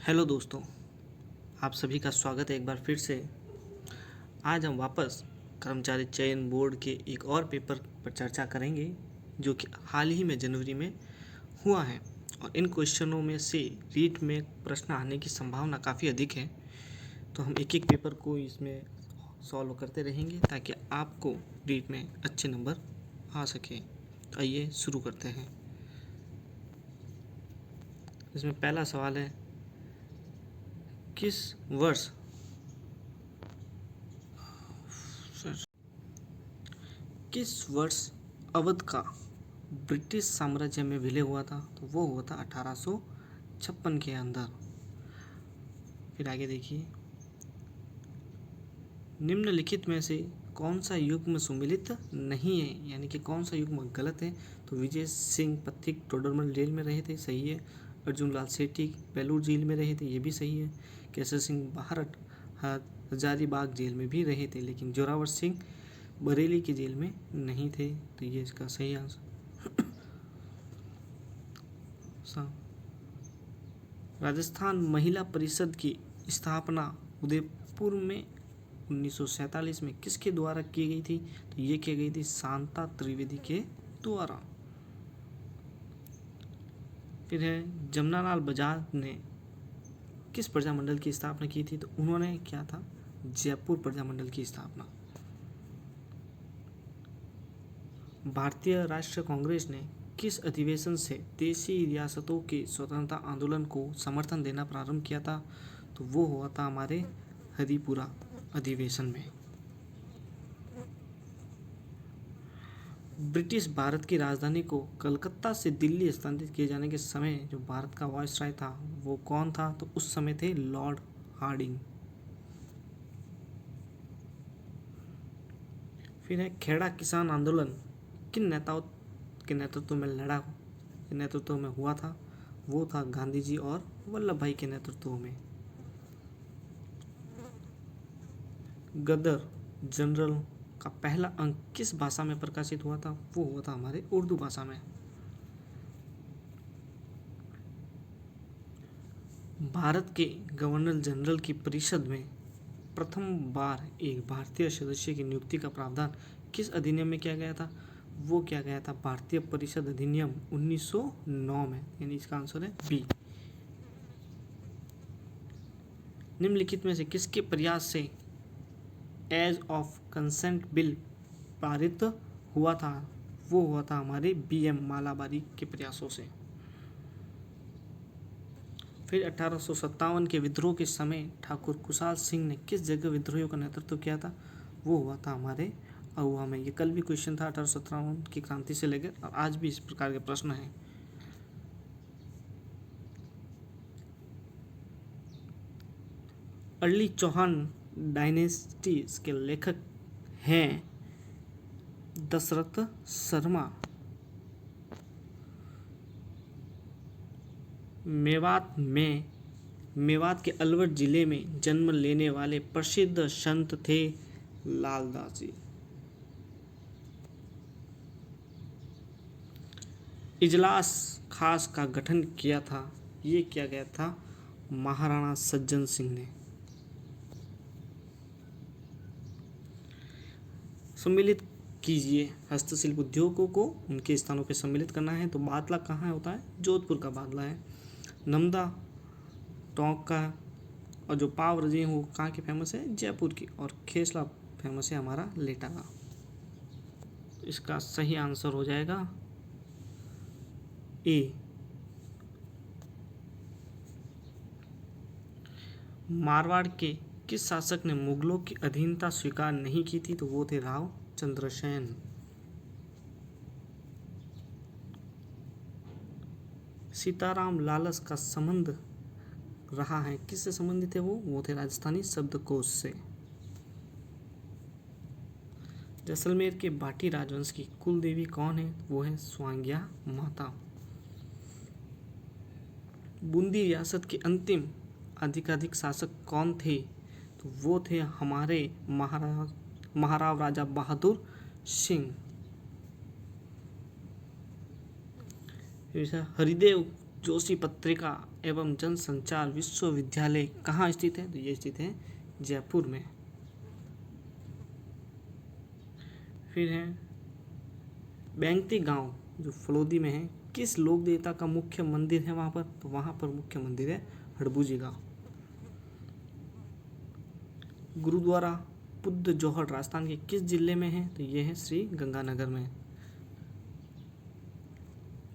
Hello दोस्तों, आप सभी का स्वागत है एक बार फिर से। आज हम वापस कर्मचारी चयन बोर्ड के एक और पेपर पर चर्चा करेंगे जो कि हाल ही में जनवरी में हुआ है। और इन क्वेश्चनों में से रीट में प्रश्न आने की संभावना काफ़ी अधिक है, तो हम एक एक पेपर को इसमें सॉल्व करते रहेंगे ताकि आपको रीट में अच्छे नंबर आ सके। तो आइए शुरू करते हैं। इसमें पहला सवाल है, किस वर्ष किस वर्ष अवध का ब्रिटिश साम्राज्य में विलय हुआ था? तो वो हुआ था 1856 के अंदर। फिर आगे देखिए, निम्नलिखित में से कौन सा युग्म सुमेलित नहीं है, यानी कि कौन सा युग्म गलत है? तो विजय सिंह पथिक टोडरमल जेल में रहे थे, सही है। अर्जुन लाल सेठी बेलूर जेल में रहे थे, ये भी सही है। केसर सिंह बाहरट हजारीबाग जेल में भी रहे थे, लेकिन जोरावर सिंह बरेली की जेल में नहीं थे, तो ये इसका सही आंसर। राजस्थान महिला परिषद की स्थापना उदयपुर में 1947 में किसके द्वारा की गई थी? तो ये की गई थी शांता त्रिवेदी के द्वारा। फिर है, जमनालाल बजाज ने किस प्रजामंडल की स्थापना की थी? तो उन्होंने क्या था, जयपुर प्रजामंडल की स्थापना। भारतीय राष्ट्रीय कांग्रेस ने किस अधिवेशन से देशी रियासतों के स्वतंत्रता आंदोलन को समर्थन देना प्रारंभ किया था? तो वो हुआ था हमारे हरिपुरा अधिवेशन में। ब्रिटिश भारत की राजधानी को कलकत्ता से दिल्ली स्थानांतरित किए जाने के समय जो भारत का वायसराय था वो कौन था? तो उस समय थे लॉर्ड हार्डिंग। फिर है, खेड़ा किसान आंदोलन किन नेताओं के नेतृत्व में नेतृत्व में हुआ था? वो था गांधी जी और वल्लभ भाई के नेतृत्व में। गदर जनरल का पहला अंक किस भाषा में प्रकाशित हुआ था? वो हुआ था हमारे उर्दू भाषा में। भारत के गवर्नर जनरल की परिषद में प्रथम बार एक भारतीय सदस्य की नियुक्ति का प्रावधान किस अधिनियम में किया गया था? वो किया गया था भारतीय परिषद अधिनियम 1909 में, यानी इसका आंसर है बी। निम्नलिखित में से किसके प्रयास से एज ऑफ कंसेंट बिल पारित हुआ था? वो हुआ था हमारे बीएम मालाबारी के प्रयासों से। फिर 1857 के विद्रोह के समय ठाकुर कुशाल सिंह ने किस जगह विद्रोहियों का नेतृत्व किया था? वो हुआ था हमारे अहुआ में। ये कल भी क्वेश्चन था 1857 की क्रांति से लेकर, और आज भी इस प्रकार के प्रश्न हैं। अर्ली चौहान डायनेस्टी के लेखक हैं दशरथ शर्मा। मेवात के अलवर जिले में जन्म लेने वाले प्रसिद्ध संत थे लालदास जी। इजलास खास का गठन किया था, ये किया गया था महाराणा सज्जन सिंह ने। सम्मिलित कीजिए हस्तशिल्प उद्योगों को उनके स्थानों पर सम्मिलित करना है। तो बादला कहाँ होता है? जोधपुर का बादला है। नमदा टोंक का, और जो पाव रजी है वो कहाँ की फेमस है? जयपुर की। और खेसला फेमस है हमारा लेटा का। इसका सही आंसर हो जाएगा ए। मारवाड़ के किस शासक ने मुगलों की अधीनता स्वीकार नहीं की थी? तो वो थे राव चंद्रसेन। सीताराम लालस का संबंध रहा है, किससे संबंधित है? वो थे राजस्थानी शब्दकोश से। जैसलमेर के भाटी राजवंश की कुल देवी कौन है? वो है स्वांग्या माता। बूंदी रियासत के अंतिम अधिकाधिक शासक कौन थे? तो वो थे हमारे महाराव राजा बहादुर सिंह। हरिदेव जोशी पत्रिका एवं जनसंचार विश्वविद्यालय कहाँ स्थित है? तो ये स्थित है जयपुर में। फिर है बैंगती गांव जो फलोदी में है, किस लोक देवता का मुख्य मंदिर है वहाँ पर? तो वहाँ पर मुख्य मंदिर है हड़बूजी गांव। गुरुद्वारा बुद्ध जोहर राजस्थान के किस जिले में है? तो ये है श्री गंगानगर में।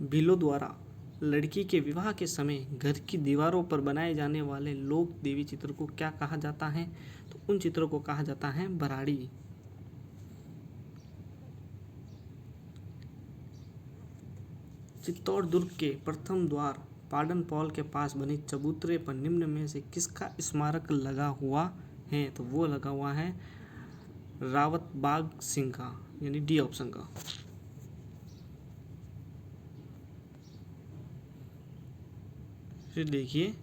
भीलों द्वारा लड़की के विवाह के समय घर की दीवारों पर बनाए जाने वाले लोक देवी चित्र को क्या कहा जाता है? तो उन चित्रों को कहा जाता है बराड़ी। चित्तौड़ दुर्ग के प्रथम द्वार पाडन पॉल के पास बनी चबूतरे पर निम्न में से किसका स्मारक लगा हुआ है? तो वो लगा हुआ है रावत बाग सिंह का, यानी डी ऑप्शन का। फिर देखिए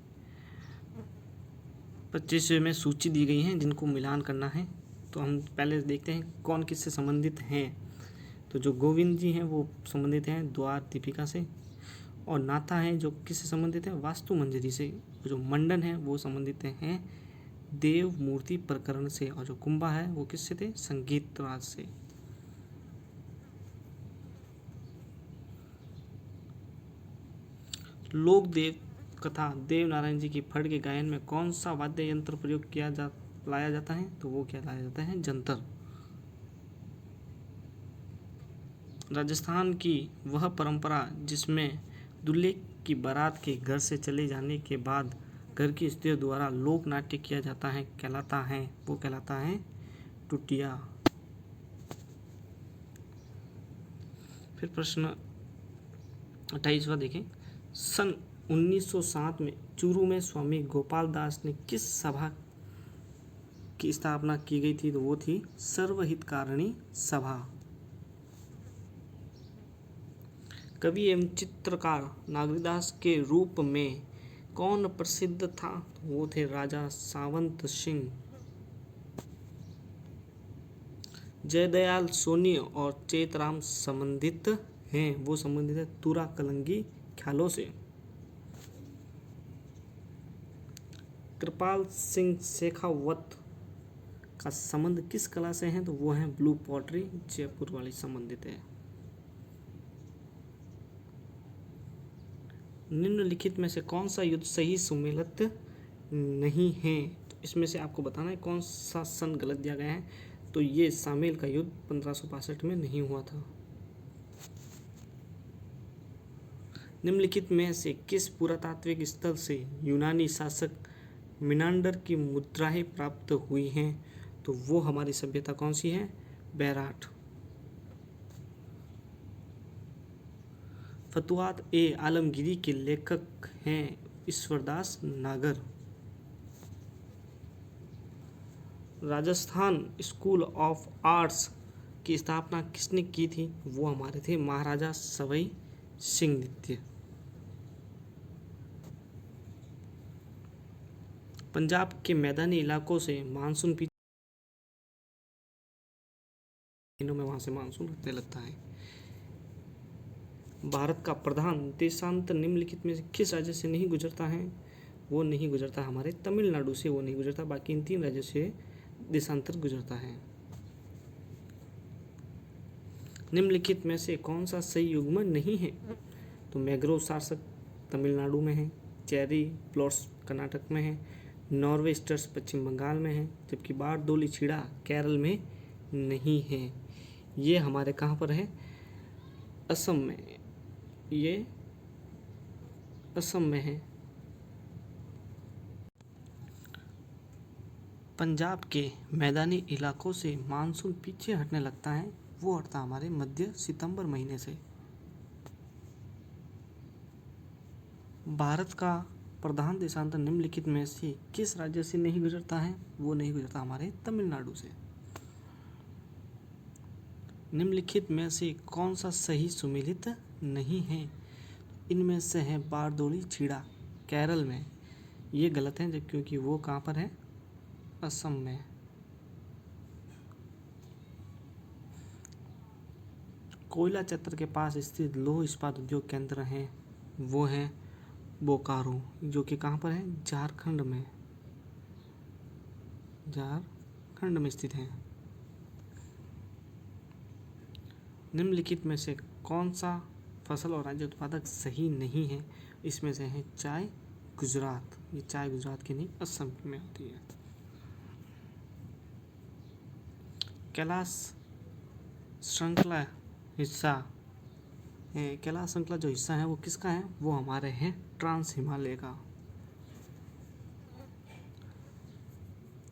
25वें में सूची दी गई है जिनको मिलान करना है। तो हम पहले देखते हैं कौन किससे संबंधित हैं। तो जो गोविंद जी हैं वो संबंधित हैं द्वार दीपिका से, और नाथा है जो किससे संबंधित है? वास्तु मंजरी से। जो मंडन है वो संबंधित हैं देव मूर्ति प्रकरण से, और जो कुंभा है वो किससे थे? संगीत राज से। लोक देव कथा देव नारायण जी की फड़ के गायन में कौन सा वाद्य यंत्र प्रयोग लाया जाता है? तो वो क्या लाया जाता है? जंतर। राजस्थान की वह परंपरा जिसमें दूल्हे की बारात के घर से चले जाने के बाद घर की स्त्रियों द्वारा लोक नाट्य किया जाता है कहलाता है, वो कहलाता है टुटिया। फिर प्रश्न 28वां देखें। सन 1907 में चूरू में स्वामी गोपाल दास ने किस सभा की स्थापना की गई थी? तो वो थी सर्वहितकारिणी सभा। कवि एवं चित्रकार नागरीदास के रूप में कौन प्रसिद्ध था? वो थे राजा सावंत सिंह। जयदयाल सोनी और चेतराम संबंधित हैं, वो संबंधित है तुरा कलंगी ख्यालों से। कृपाल सिंह शेखावत का संबंध किस कला से है? तो वो है ब्लू पॉटरी, जयपुर वाली संबंधित है। निम्नलिखित में से कौन सा युद्ध सही सुमेलित नहीं है? तो इसमें से आपको बताना है कौन सा सन गलत दिया गया है। तो ये सामेल का युद्ध 1565 में नहीं हुआ था। निम्नलिखित में से किस पुरातात्विक स्थल से यूनानी शासक मिनांडर की मुद्राएं प्राप्त हुई हैं? तो वो हमारी सभ्यता कौन सी है? बैराठ। फतुहात ए आलमगीरी के लेखक हैं ईश्वरदास नागर। राजस्थान स्कूल ऑफ आर्ट्स की स्थापना किसने की थी? वो हमारे थे महाराजा सवाई सिंह द्वितीय। पंजाब के मैदानी इलाकों से मानसून महीनों में वहां से मानसून उठने लगता है। भारत का प्रधान देशांतर निम्नलिखित में से किस राज्य से नहीं गुजरता है? वो नहीं गुजरता हमारे तमिलनाडु से, वो नहीं गुजरता। बाकी इन 3 राज्यों से देशांतर गुजरता है। निम्नलिखित में से कौन सा सही युग्म नहीं है? तो मैग्रोव शासक तमिलनाडु में है, चेरी प्लॉट्स कर्नाटक में है, नॉर्वेस्टर्स पश्चिम बंगाल में है, जबकि बारदोली छीड़ा केरल में नहीं है। ये हमारे कहाँ पर है? असम में। ये असम में है। पंजाब के मैदानी इलाकों से मानसून पीछे हटने लगता है, वो हटता हमारे मध्य सितंबर महीने से। भारत का प्रधान देशांतर निम्नलिखित में से किस राज्य से नहीं गुजरता है? वो नहीं गुजरता हमारे तमिलनाडु से। निम्नलिखित में से कौन सा सही सुमेलित नहीं है? इनमें से है बारदोली छीड़ा केरल में। ये गलत है जब क्योंकि वो कहाँ पर है? असम में। कोयला चक्र के पास स्थित लौह इस्पात उद्योग केंद्र हैं, वो हैं बोकारो, जो कि कहाँ पर है? झारखंड में स्थित है। निम्नलिखित में से कौन सा फसल और राज्य उत्पादक सही नहीं है? इसमें से है चाय गुजरात। ये चाय गुजरात की नहीं, असम में होती है। कैलाश श्रृंखला हिस्सा है, कैलाश श्रृंखला जो हिस्सा है वो किसका है? वो हमारे हैं ट्रांस हिमालय का।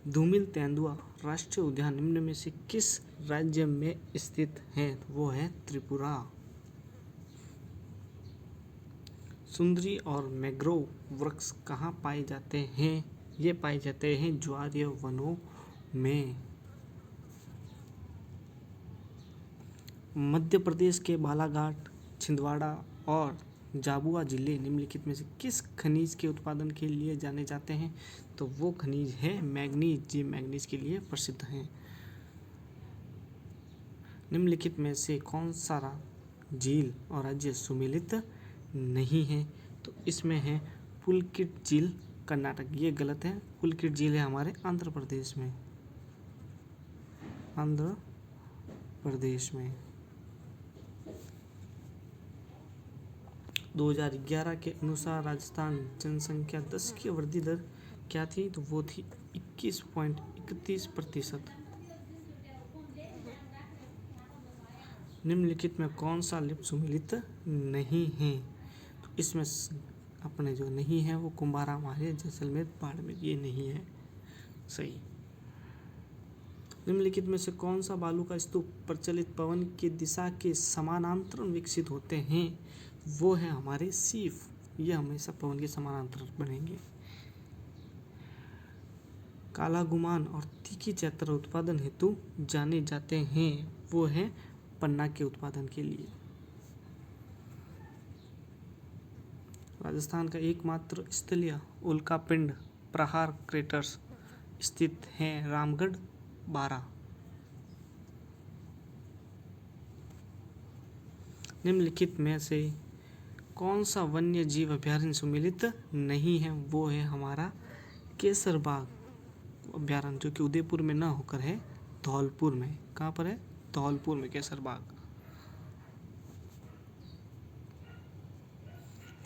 धूमिल तेंदुआ राष्ट्रीय उद्यान निम्न में से किस राज्य में स्थित है? वो है त्रिपुरा। सुंदरी और मैंग्रोव वृक्ष कहाँ पाए जाते हैं? ये पाए जाते हैं ज्वारीय वनों में। मध्य प्रदेश के बालाघाट, छिंदवाड़ा और झाबुआ जिले निम्नलिखित में से किस खनिज के उत्पादन के लिए जाने जाते हैं? तो वो खनिज है मैग्नीज। ये मैग्नीज के लिए प्रसिद्ध हैं। निम्नलिखित में से कौन सा झील और राज्य सुमेलित नहीं है? तो इसमें है पुलकिट झील कर्नाटक। ये गलत है, पुलकिट झील है हमारे आंध्र प्रदेश में। 2011 के अनुसार राजस्थान जनसंख्या 10 की वृद्धि दर क्या थी? तो वो थी 21.31%। निम्नलिखित में कौन सा लिपि सुमेलित नहीं है? तो इसमें अपने जो नहीं है वो कुंभारा, माहे, जैसलमेर, बाड़मेर, ये नहीं है सही। निम्नलिखित में से कौन सा बालू का स्तूप प्रचलित पवन की दिशा के समानांतर विकसित होते हैं? वो है हमारे सीफ। ये हमेशा पवन के समानांतर बनेंगे। काला गुमान और तीखी चैत्र उत्पादन हेतु जाने जाते हैं। वो है पन्ना के उत्पादन के लिए। राजस्थान का एकमात्र स्थलीय उल्कापिंड प्रहार क्रेटर्स स्थित है रामगढ़, बारा। निम्नलिखित में से कौन सा वन्य जीव अभ्यारण्य सुमेलित नहीं है? वो है हमारा केसरबाग अभ्यारण्य, जो कि उदयपुर में ना होकर है धौलपुर में। कहाँ पर है? धौलपुर में केसरबाग।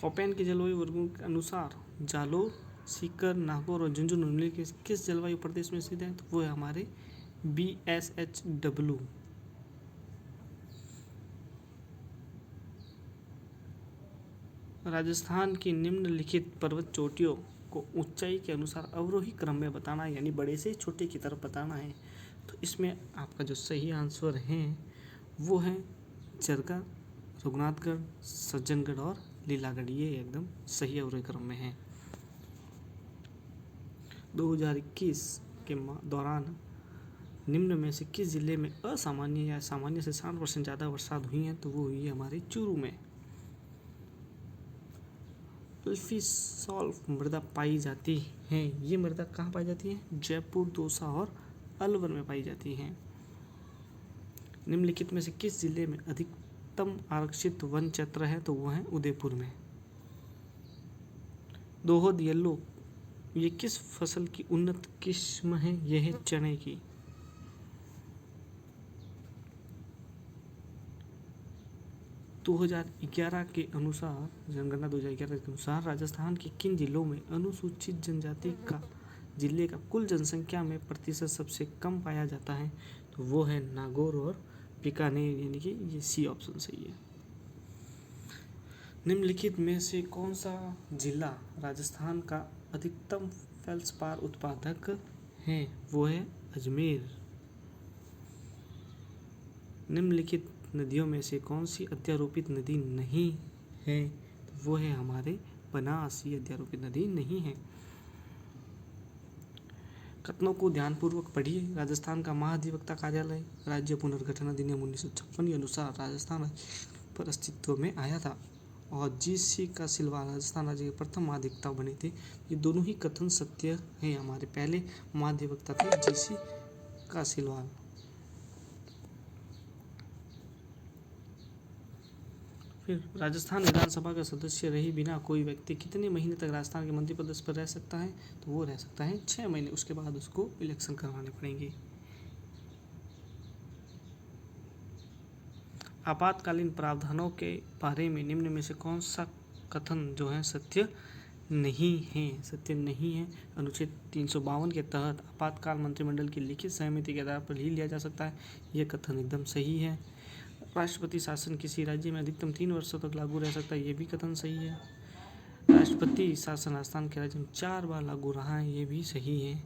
कोपेन के जलवायु वर्गों के अनुसार जालोर, सीकर, नागौर और झुंझुनू निम्नलिखित किस जलवायु प्रदेश में स्थित है? तो वो है हमारे BSHW। राजस्थान की निम्नलिखित पर्वत चोटियों को ऊंचाई के अनुसार अवरोही क्रम में बताना, यानी बड़े से छोटे की तरफ बताना है। तो इसमें आपका जो सही आंसर है वो है चरका, रघुनाथगढ़, सज्जनगढ़ और लीलागढ़। ये एकदम सही अवरोही क्रम में है। 2021 के दौरान निम्न में से किस जिले में असामान्य या सामान्य से 60% ज़्यादा बरसात हुई है? तो वो हुई है हमारे चूरू में। अल्फी सॉल्फ मृदा पाई जाती है। ये मृदा कहाँ पाई जाती है? जयपुर, दौसा और अलवर में पाई जाती है। निम्नलिखित में से किस जिले में अधिकतम आरक्षित वन क्षेत्र है? तो वो है उदयपुर में। दोहद येलो ये किस फसल की उन्नत किस्म है? यह है चने की। जनगणना 2011 के अनुसार राजस्थान के किन जिलों में अनुसूचित जनजाति का जिले का कुल जनसंख्या में प्रतिशत सबसे कम पाया जाता है? तो वो है नागौर और बीकानेर, यानी कि ये सी ऑप्शन सही है। निम्नलिखित में से कौन सा जिला राजस्थान का अधिकतम फेल्सपार उत्पादक है? वो है अजमेर। निम्नलिखित नदियों में से कौन सी अध्यारोपित नदी नहीं है? तो वो है हमारे बनास। ये अध्यारोपित नदी नहीं है। कथनों को ध्यानपूर्वक पढ़िए। राजस्थान का महाधिवक्ता कार्यालय राज्य पुनर्गठन अधिनियम 1956 के अनुसार राजस्थान पर अस्तित्व में आया था और GC का सिलवाल राजस्थान राज्य के प्रथम महाधिवक्ता बने थे। ये दोनों ही कथन सत्य हैं। हमारे पहले महाधिवक्ता थे GC का सिलवाल। फिर राजस्थान विधानसभा का सदस्य रही बिना कोई व्यक्ति कितने महीने तक राजस्थान के मंत्री पद पर रह सकता है? तो वो रह सकता है 6 महीने, उसके बाद उसको इलेक्शन करवाने पड़ेंगे। आपातकालीन प्रावधानों के बारे में निम्न में से कौन सा कथन जो है सत्य नहीं है? अनुच्छेद 352 के तहत आपातकाल मंत्रिमंडल की लिखित सहमति के आधार पर ही लिया जा सकता है, यह कथन एकदम सही है। राष्ट्रपति शासन किसी राज्य में अधिकतम 3 वर्षों तक लागू रह सकता है, ये भी कथन सही है। राष्ट्रपति शासन राजस्थान के राज्य में 4 बार लागू रहा है, ये भी सही है।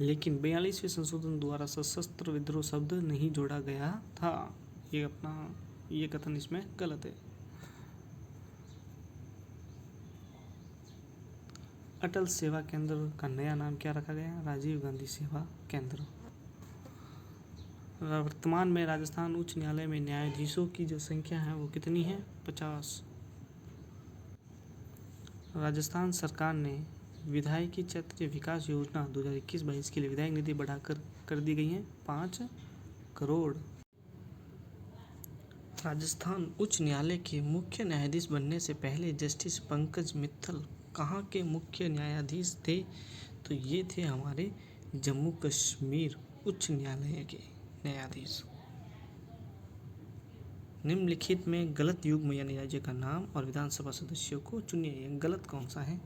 लेकिन 42वें संशोधन द्वारा सशस्त्र विद्रोह शब्द नहीं जोड़ा गया था, ये कथन इसमें गलत है। अटल सेवा केंद्र का नया नाम क्या रखा गया? राजीव गांधी सेवा केंद्र। वर्तमान में राजस्थान उच्च न्यायालय में न्यायाधीशों की जो संख्या है वो कितनी है? 50। राजस्थान सरकार ने विधायकी क्षेत्रीय विकास योजना 2021-22 के लिए विधायक निधि बढ़ाकर कर दी गई है 5 करोड़। राजस्थान उच्च न्यायालय के मुख्य न्यायाधीश बनने से पहले जस्टिस पंकज मित्तल कहाँ के मुख्य न्यायाधीश थे? तो ये थे हमारे जम्मू कश्मीर उच्च न्यायालय के न्यायाधीश। निम्नलिखित में गलत युग्म यानी राज्य का नाम और विधानसभा सदस्यों को चुनिए। गलत कौन सा है?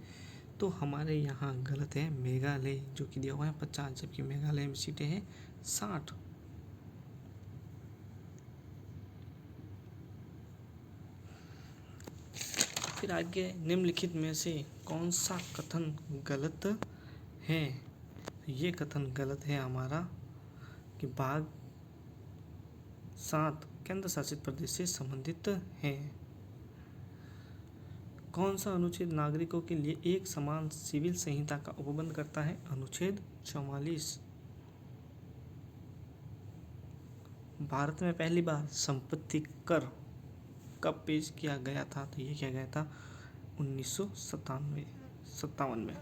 तो हमारे यहाँ गलत है मेघालय, जो कि दिया हुआ है 50, जबकि मेघालय में सीटें हैं 60। फिर आगे निम्नलिखित में से कौन सा कथन गलत है? ये कथन गलत है हमारा कि भाग 7 केंद्र शासित प्रदेश से संबंधित है। कौन सा अनुच्छेद नागरिकों के लिए एक समान सिविल संहिता का उपबंध करता है? अनुच्छेद 44। भारत में पहली बार संपत्ति कर कब पेश किया गया था? तो ये किया गया था 1957 में।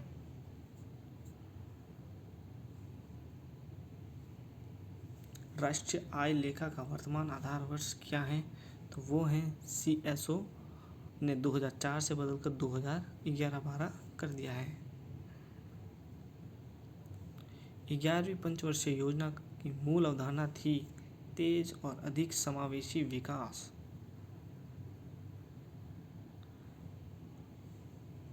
राष्ट्रीय आय लेखा का वर्तमान आधार वर्ष क्या है? तो वो है CSO ने 2004 से बदलकर 2011-12 कर दिया है। 11वीं पंचवर्षीय योजना की मूल अवधारणा थी तेज और अधिक समावेशी विकास।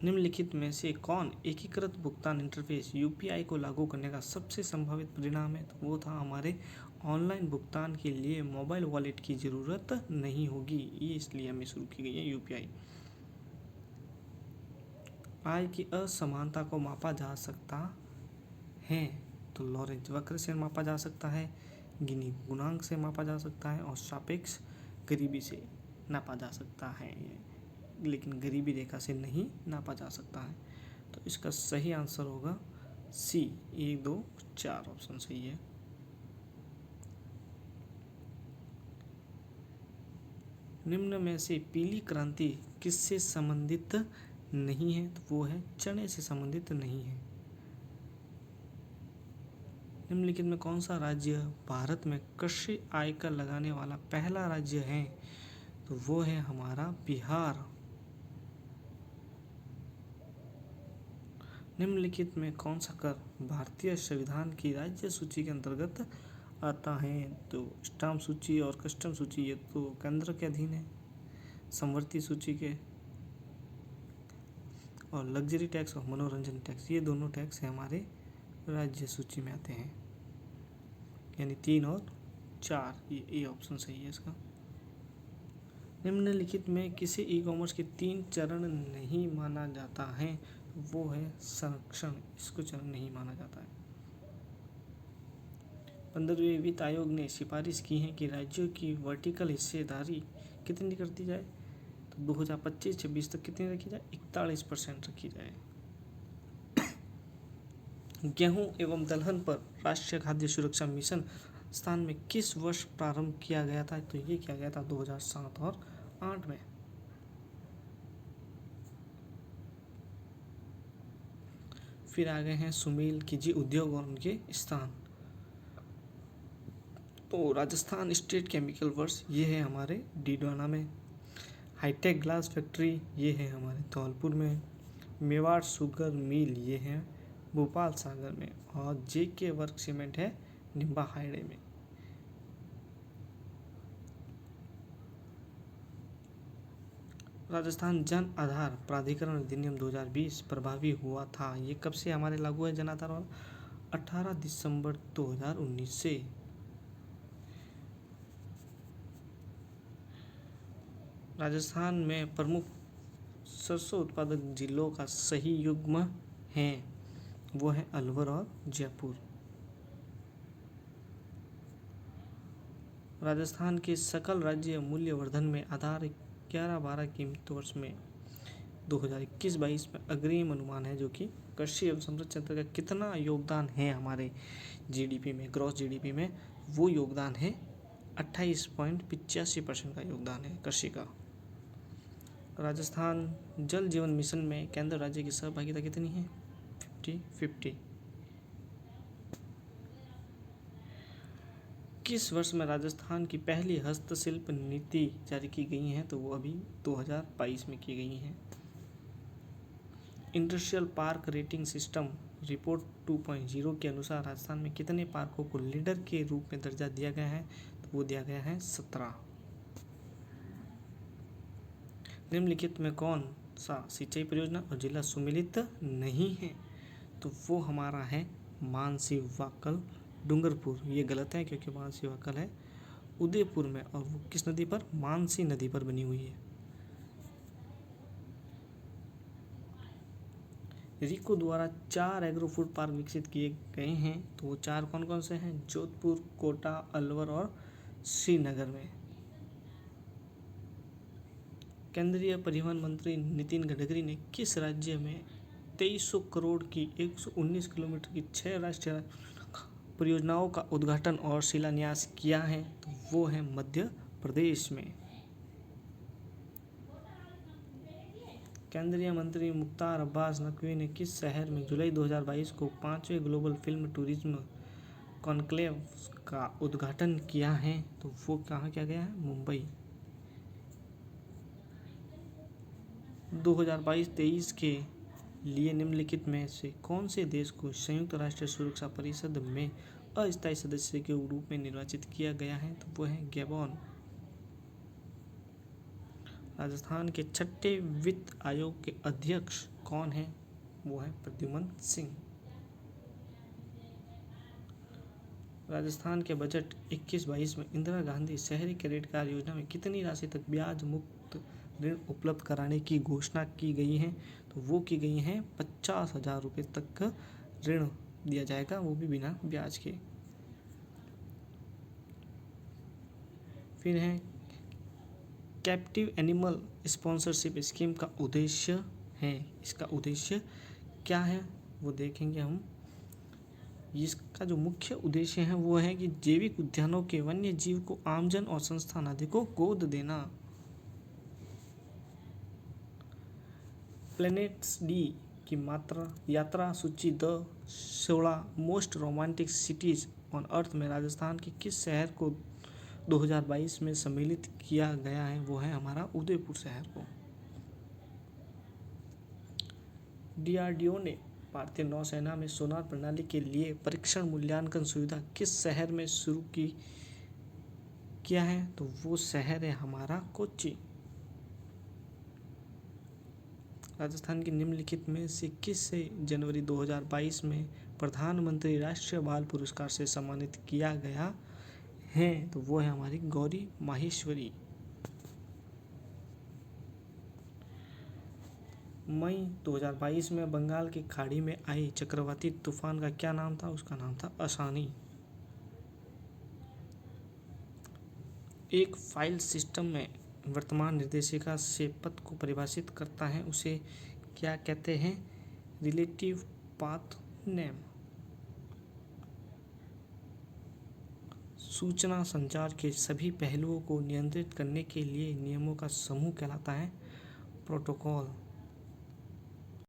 निम्नलिखित में से कौन एकीकृत भुगतान इंटरफेस UPI को लागू करने का सबसे संभावित परिणाम है? तो वो था हमारे ऑनलाइन भुगतान के लिए मोबाइल वॉलेट की ज़रूरत नहीं होगी, ये इसलिए हमें शुरू की गई है UPI। आय की असमानता को मापा जा सकता है, तो लॉरेंज वक्र से मापा जा सकता है, गिनी गुणांक से मापा जा सकता है और सापेक्ष गरीबी से नापा जा सकता है, लेकिन गरीबी रेखा से नहीं नापा जा सकता है। तो इसका सही आंसर होगा C, 1, 2, 4 ऑप्शन सही है। निम्न में से पीली क्रांति किससे संबंधित नहीं है? तो वो है चने से संबंधित नहीं है। निम्नलिखित में कौन सा राज्य भारत में कृषि आयकर लगाने वाला पहला राज्य है? तो वो है हमारा बिहार। निम्नलिखित में कौन सा कर भारतीय संविधान की राज्य सूची के अंतर्गत आता है? तो स्टाम्प सूची और कस्टम सूची ये तो केंद्र के अधीन है, संवर्ती सूची के, और लग्जरी टैक्स और मनोरंजन टैक्स ये दोनों टैक्स है हमारे राज्य सूची में आते हैं, यानी 3 और 4, ये ऑप्शन सही है इसका। निम्नलिखित में किसी ई-कॉमर्स के 3 चरण नहीं माना जाता है? वो है संरक्षण, इसको चरण नहीं माना जाता है। 15वें वित्त आयोग ने सिफारिश की है कि राज्यों की वर्टिकल हिस्सेदारी कितनी कर दी जाए? तो 2025-26 तक कितनी रखी जाए? 41% रखी जाए। गेहूं एवं दलहन पर राष्ट्रीय खाद्य सुरक्षा मिशन स्थान में किस वर्ष प्रारंभ किया गया था? तो ये किया गया था 2007 और 8 में। फिर आ गए हैं सुमेल किजी उद्योग और उनके स्थान। तो राजस्थान स्टेट केमिकल वर्क्स ये है हमारे डीडवाना में। हाईटेक ग्लास फैक्ट्री ये है हमारे धौलपुर में। मेवाड़ शुगर मिल ये है भोपाल सागर में। और जेके वर्क सीमेंट है निम्बा हाइडे में। राजस्थान जन आधार प्राधिकरण अधिनियम 2020 प्रभावी हुआ था। ये कब से हमारे लागू है जन आधार वाला? 18 दिसंबर 2019 से। राजस्थान में प्रमुख सरसों उत्पादक जिलों का सही युग्म है, वो है अलवर और जयपुर। राजस्थान के सकल राज्य मूल्यवर्धन में आधार 11-12 कीमत वर्ष में 2021-22 में अग्रिम अनुमान है, जो कि कृषि एवं संरक्षण क्षेत्र का कितना योगदान है हमारे जीडीपी में, ग्रॉस जीडीपी में, वो योगदान है 28.85% का योगदान है कृषि का। राजस्थान जल जीवन मिशन में केंद्र राज्य की सहभागिता कितनी है? 50-50। किस वर्ष में राजस्थान की पहली हस्तशिल्प नीति जारी की गई है? तो वो अभी 2022 में की गई है। Industrial park rating system report 2.0 के अनुसार राजस्थान में कितने पार्कों को लीडर के रूप में दर्जा दिया गया है? तो वो दिया गया है 17। निम्नलिखित में कौन सा सिंचाई परियोजना और जिला सुमेलित नहीं है? तो वो हमारा है मानसी वाकल डूंगरपुर। ये गलत है क्योंकि मानसी वाकल है उदयपुर में और वो किस नदी पर? मानसी नदी पर बनी हुई है। रिको द्वारा 4 एग्रो फूड पार्क विकसित किए गए हैं, तो वो 4 कौन कौन से हैं? जोधपुर, कोटा, अलवर और श्रीनगर में। केंद्रीय परिवहन मंत्री नितिन गडकरी ने किस राज्य में 2300 करोड़ की 119 किलोमीटर की 6 राष्ट्रीय परियोजनाओं का उद्घाटन और शिलान्यास किया है? तो वो है मध्य प्रदेश में। केंद्रीय मंत्री मुख्तार अब्बास नकवी ने किस शहर में जुलाई 2022 को 5वें ग्लोबल फिल्म टूरिज्म कॉन्क्लेव का उद्घाटन किया है? तो वो कहाँ किया गया है? मुंबई। 2022-23 के लिए निम्नलिखित में से कौन से देश को संयुक्त राष्ट्र सुरक्षा परिषद में अस्थायी सदस्य के रूप में निर्वाचित किया गया है? तो वो है गैबोन। राजस्थान के 6ठे वित्त आयोग के अध्यक्ष कौन है? वो है प्रद्युमन सिंह। राजस्थान के बजट 21-22 में इंदिरा गांधी शहरी क्रेडिट कार्ड योजना में कितनी राशि तक ब्याज मुक्त ऋण उपलब्ध कराने की घोषणा की गई है? तो वो की गई है 50,000 रुपये तक का ऋण दिया जाएगा, वो भी बिना ब्याज के। फिर है कैप्टिव एनिमल स्पॉन्सरशिप स्कीम का उद्देश्य है, इसका उद्देश्य क्या है वो देखेंगे हम। इसका जो मुख्य उद्देश्य है वो है कि जैविक उद्यानों के वन्य जीव को आमजन और संस्थान आदि को गोद देना। प्लैनेट्स डी की यात्रा सूची the 16 most romantic CTs on earth में राजस्थान के किस शहर को 2022 में सम्मिलित किया गया है? वो है हमारा उदयपुर शहर को। डीआरडीओ ने भारतीय नौसेना में सोनार प्रणाली के लिए परीक्षण मूल्यांकन सुविधा किस शहर में शुरू किया है? तो वो शहर है हमारा कोच्चि। राजस्थान के निम्नलिखित में से किसे जनवरी 2022 में प्रधानमंत्री राष्ट्रीय बाल पुरस्कार से सम्मानित किया गया है? तो वो है हमारी गौरी माहेश्वरी। मई 2022 में बंगाल की खाड़ी में आई चक्रवाती तूफान का क्या नाम था? उसका नाम था असानी। एक फाइल सिस्टम में वर्तमान निर्देशिका से पथ को परिभाषित करता है, उसे क्या कहते हैं? Relative path name. सूचना संचार के सभी पहलुओं को नियंत्रित करने के लिए नियमों का समूह कहलाता है प्रोटोकॉल।